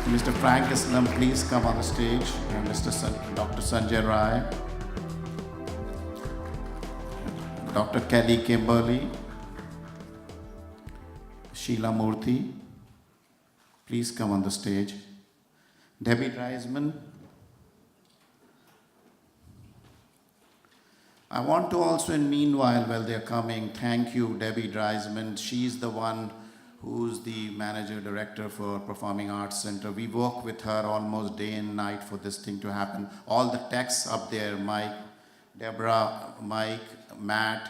Mr. Frank Islam, please come on the stage. And Dr. Sanjay Rai, Dr. Kelly Kimberly, Sheila Murthy, please come on the stage. Debbie Dreisman. I want to also, in meanwhile, while they're coming, thank you, Debbie Dreisman. She's the one who's the manager director for Performing Arts Center. We work with her almost day and night for this thing to happen. All the techs up there, Mike, Deborah, Mike, Matt,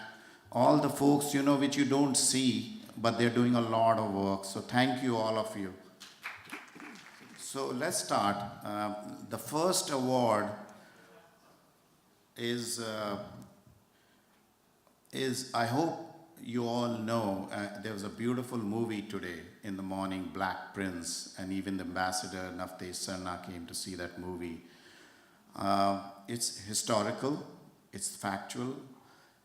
all the folks, which you don't see, but they're doing a lot of work. So thank you, all of you. So let's start. The first award is I hope you all know, there was a beautiful movie today in the morning, Black Prince, and even the ambassador Naftesh Sarna came to see that movie. It's historical, it's factual,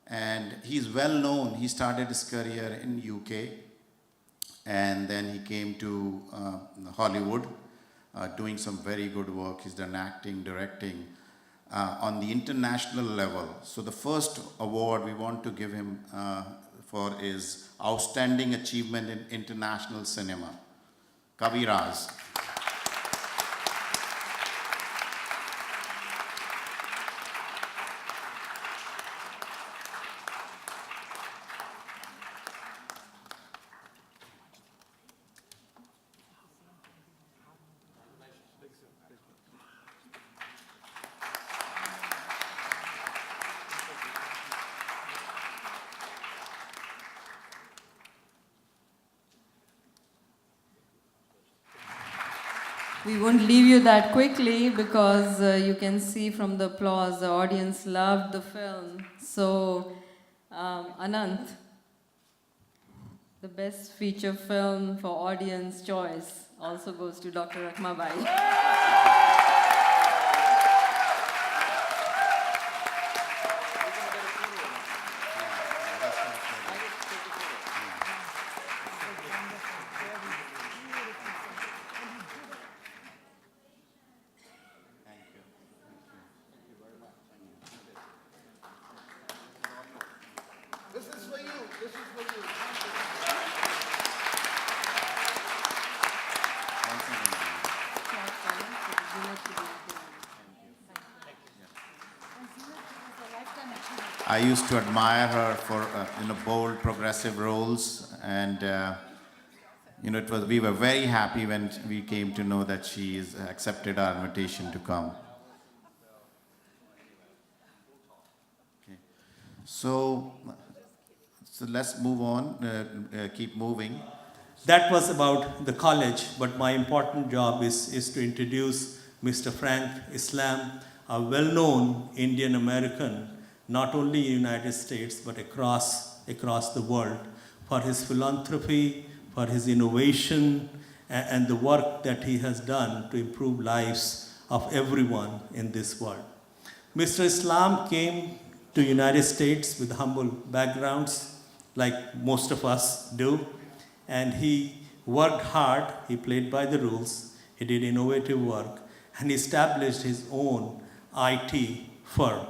and he's well known. He started his career in UK, and then he came to Hollywood, doing some very good work. He's done acting, directing, on the international level. So the first award we want to give him for is Outstanding Achievement in International Cinema, Kaviraj. We won't leave you that quickly because you can see from the applause the audience loved the film. So, Anant, the best feature film for audience choice also goes to Dr. Rakhmabai. I used to admire her for bold, progressive roles, and we were very happy when we came to know that she has accepted our invitation to come. Okay. So let's move on. Keep moving. That was about the college, but my important job is to introduce Mr. Frank Islam, a well-known Indian American, not only in the United States, but across the world, for his philanthropy, for his innovation, and the work that he has done to improve lives of everyone in this world. Mr. Islam came to United States with humble backgrounds, like most of us do, and he worked hard, he played by the rules, he did innovative work, and established his own IT firm.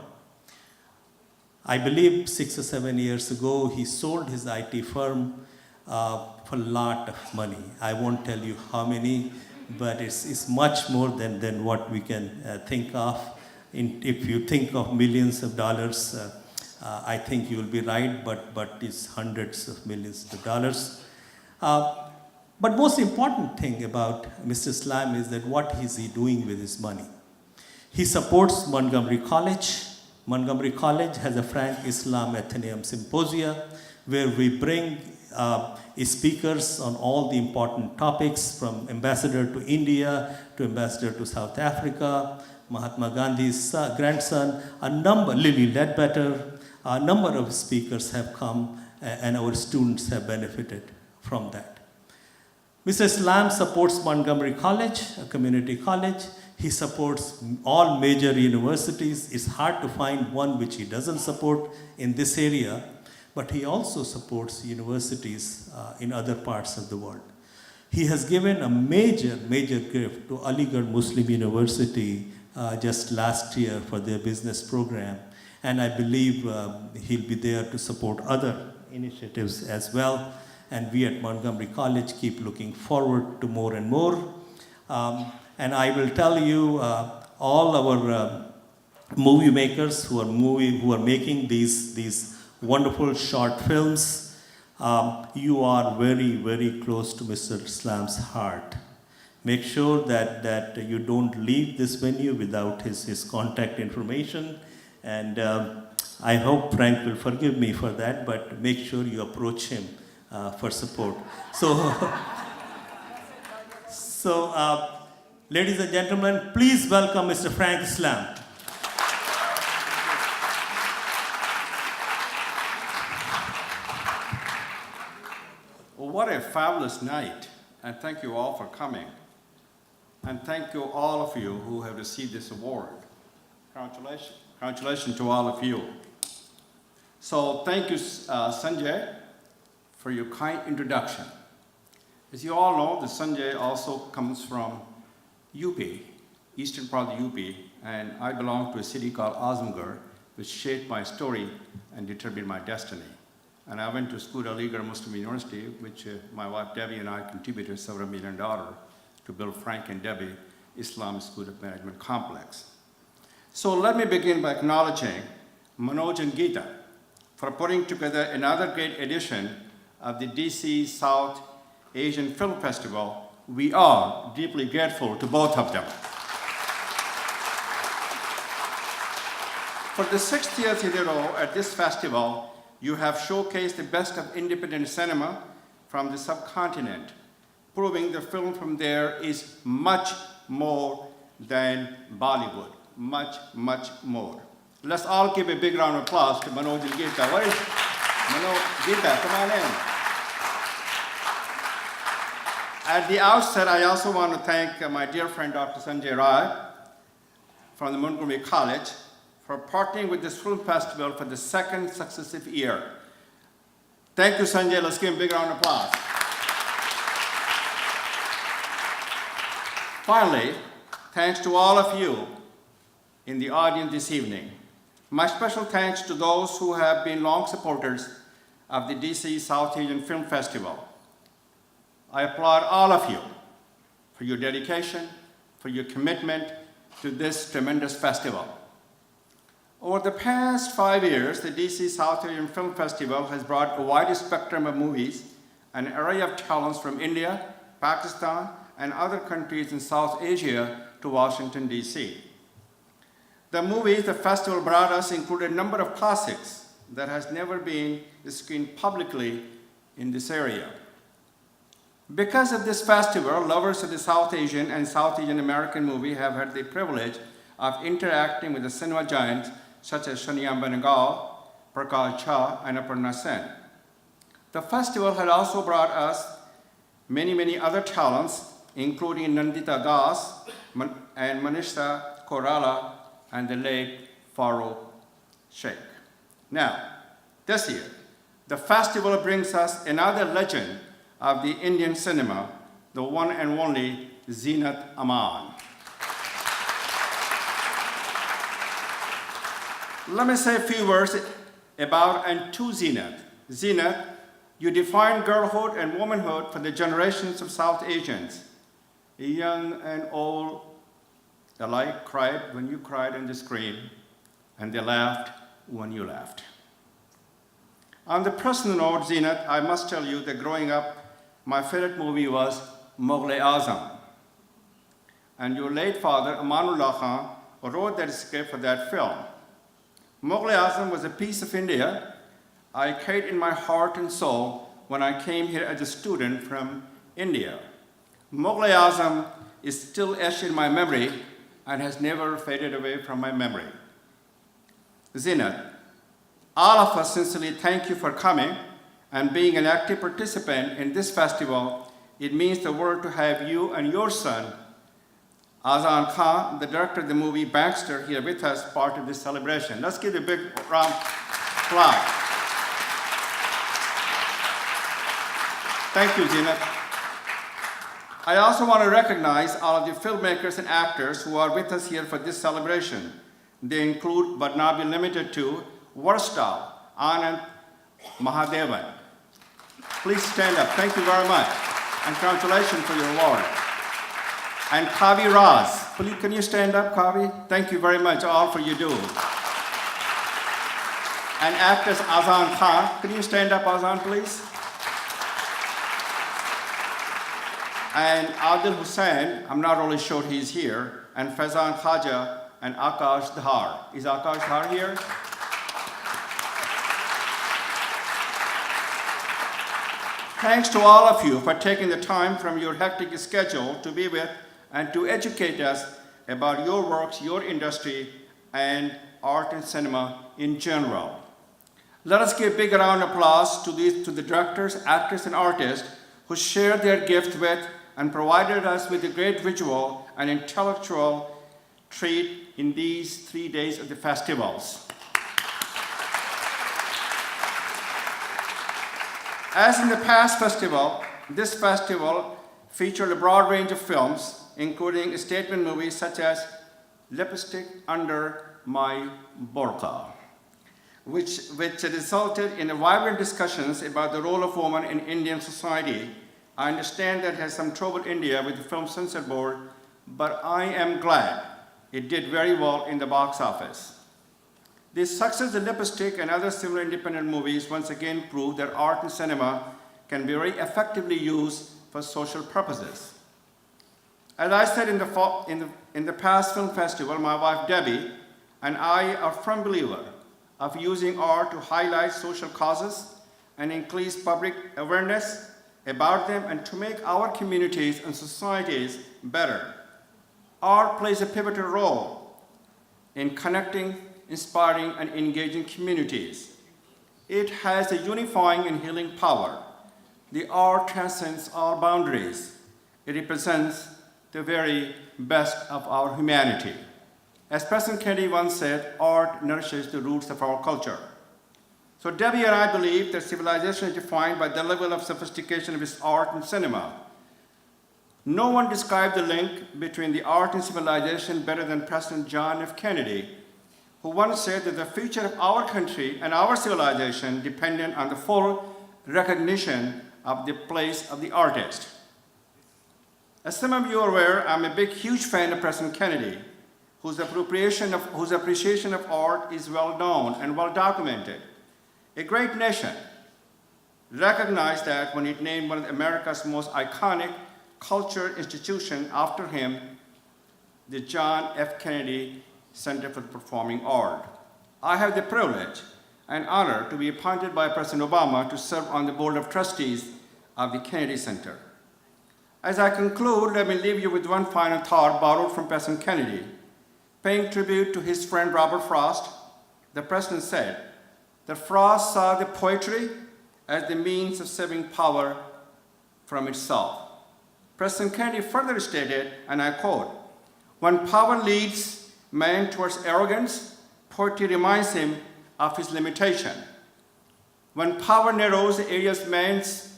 I believe 6 or 7 years ago, he sold his IT firm for a lot of money. I won't tell you how many, but it's much more than what we can think of. If you think of millions of dollars, I think you'll be right, but it's hundreds of millions of dollars. But most important thing about Mr. Islam is that what is he doing with his money? He supports Montgomery College. Montgomery College has a Frank Islam Athenaeum Symposia, where we bring speakers on all the important topics, from ambassador to India to ambassador to South Africa, Mahatma Gandhi's grandson, Lily Ledbetter, a number of speakers have come, and our students have benefited from that. Mr. Islam supports Montgomery College, a community college. He supports all major universities. It's hard to find one which he doesn't support in this area, but he also supports universities in other parts of the world. He has given a major gift to Aligarh Muslim University just last year for their business program. And I believe he'll be there to support other initiatives as well. And we at Montgomery College keep looking forward to more and more. And I will tell you, all our movie makers who are making these wonderful short films, you are very close to Mr. Islam's heart. Make sure that you don't leave this venue without his contact information. And I hope Frank will forgive me for that, but make sure you approach him for support. So, ladies and gentlemen, please welcome Mr. Frank Islam. Well, what a fabulous night, and thank you all for coming. And thank you all of you who have received this award. Congratulations. Congratulations to all of you. So thank you, Sanjay, for your kind introduction. As you all know, the Sanjay also comes from UP, eastern part of the UP, and I belong to a city called Azamgarh, which shaped my story and determined my destiny. And I went to school at Aligarh Muslim University, which my wife Debbie and I contributed several $1 million to build Frank and Debbie Islam School of Management Complex. So let me begin by acknowledging Manoj and Geeta for putting together another great edition of the DC South Asian Film Festival. We are deeply grateful to both of them. For the 60th year in a row at this festival, you have showcased the best of independent cinema from the subcontinent, proving the film from there is much more than Bollywood, much more. Let's all give a big round of applause to Manoj and Geeta. Where is Manoj? Geeta, come on in. At the outset, I also want to thank my dear friend Dr. Sanjay Rai from the Montgomery College for partnering with this film festival for the second successive year. Thank you, Sanjay. Let's give him a big round of applause. Finally, thanks to all of you in the audience this evening. My special thanks to those who have been long supporters of the DC South Asian Film Festival. I applaud all of you for your dedication, for your commitment to this tremendous festival. Over the past 5 years, the DC South Asian Film Festival has brought a wide spectrum of movies, an array of talents from India, Pakistan, and other countries in South Asia to Washington, D.C. The movies the festival brought us include a number of classics that has never been screened publicly in this area. Because of this festival, lovers of the South Asian and South Asian American movie have had the privilege of interacting with the cinema giants such as Shaniyam Benegal, Prakash Jha, and Aparna Sen. The festival had also brought us many other talents, including Nandita Das and Manisha Korala and the late Farouk Sheikh. Now, this year, the festival brings us another legend of the Indian cinema, the one and only Zeenat Aman. Let me say a few words about and to Zeenat. Zeenat, you define girlhood and womanhood for the generations of South Asians. Young and old alike cried when you cried on the screen, and they laughed when you laughed. On the personal note, Zeenat, I must tell you that growing up, my favorite movie was Mughal-e-Azam. And your late father, Amanullah Khan, wrote that script for that film. Mughal-e-Azam was a piece of India I carried in my heart and soul when I came here as a student from India. Mughal-e-Azam is still etched in my memory and has never faded away from my memory. Zeenat, all of us sincerely thank you for coming and being an active participant in this festival. It means the world to have you and your son, Azan Khan, the director of the movie Bankster, here with us, part of this celebration. Let's give a big round of applause. Thank you, Zeenat. I also want to recognize all of the filmmakers and actors who are with us here for this celebration. They include, but not be limited to, Varstal Anand Mahadevan. Please stand up. Thank you very much. And congratulations for your award. And Kavi Raz. Please, can you stand up, Kavi? Thank you very much all for your do. And actress Azan Khan. Can you stand up, Azan, please? And Adil Hussain, I'm not really sure he's here, and Faizan Khaja and Akash Dhar. Is Akash Dhar here? Thanks to all of you for taking the time from your hectic schedule to be with and to educate us about your works, your industry, and art and cinema in general. Let us give a big round of applause to the directors, actors, and artists who shared their gift with and provided us with a great visual and intellectual treat in these 3 days of the festivals. As in the past festival, this festival featured a broad range of films, including statement movies such as Lipstick Under My Burqa, which resulted in vibrant discussions about the role of women in Indian society. I understand that has some trouble India with the Film Censor Board, but I am glad it did very well in the box office. The success of Lipstick and other similar independent movies once again proved that art and cinema can be very effectively used for social purposes. As I said in the past film festival, my wife Debbie and I are firm believer of using art to highlight social causes and increase public awareness about them and to make our communities and societies better. Art plays a pivotal role in connecting, inspiring, and engaging communities. It has a unifying and healing power. The art transcends all boundaries. It represents the very best of our humanity. As President Kennedy once said, art nourishes the roots of our culture. So Debbie and I believe that civilization is defined by the level of sophistication of its art and cinema. No one described the link between the art and civilization better than President John F. Kennedy, who once said that the future of our country and our civilization depended on the full recognition of the place of the artist. As some of you are aware, I'm a huge fan of President Kennedy, whose appreciation of art is well known and well documented. A great nation recognized that when it named one of America's most iconic culture institutions after him, the John F. Kennedy Center for the Performing Art. I have the privilege and honor to be appointed by President Obama to serve on the Board of Trustees of the Kennedy Center. As I conclude, let me leave you with one final thought borrowed from President Kennedy. Paying tribute to his friend Robert Frost, the president said that Frost saw the poetry as the means of saving power from itself. President Kennedy further stated, and I quote, "When power leads man towards arrogance, poetry reminds him of his limitation. When power narrows the areas of man's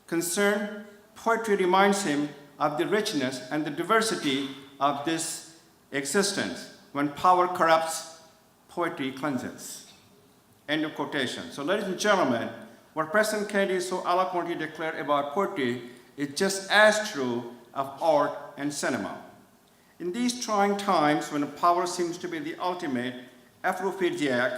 concern, poetry reminds him of the richness and the diversity of this existence. When power corrupts, poetry cleanses." End of quotation. So ladies and gentlemen, what President Kennedy so eloquently declared about poetry is just as true of art and cinema. In these trying times when power seems to be the ultimate aphrodisiac,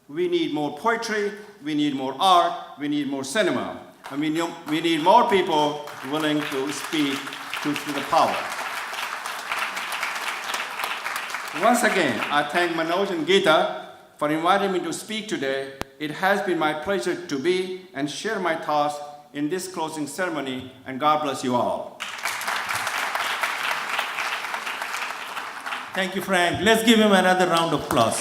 we need more poetry, we need more art, we need more cinema. And we need more people willing to speak to the power. Once again, I thank Manoj and Geeta for inviting me to speak today. It has been my pleasure to be and share my thoughts in this closing ceremony, and God bless you all. Thank you, Frank. Let's give him another round of applause.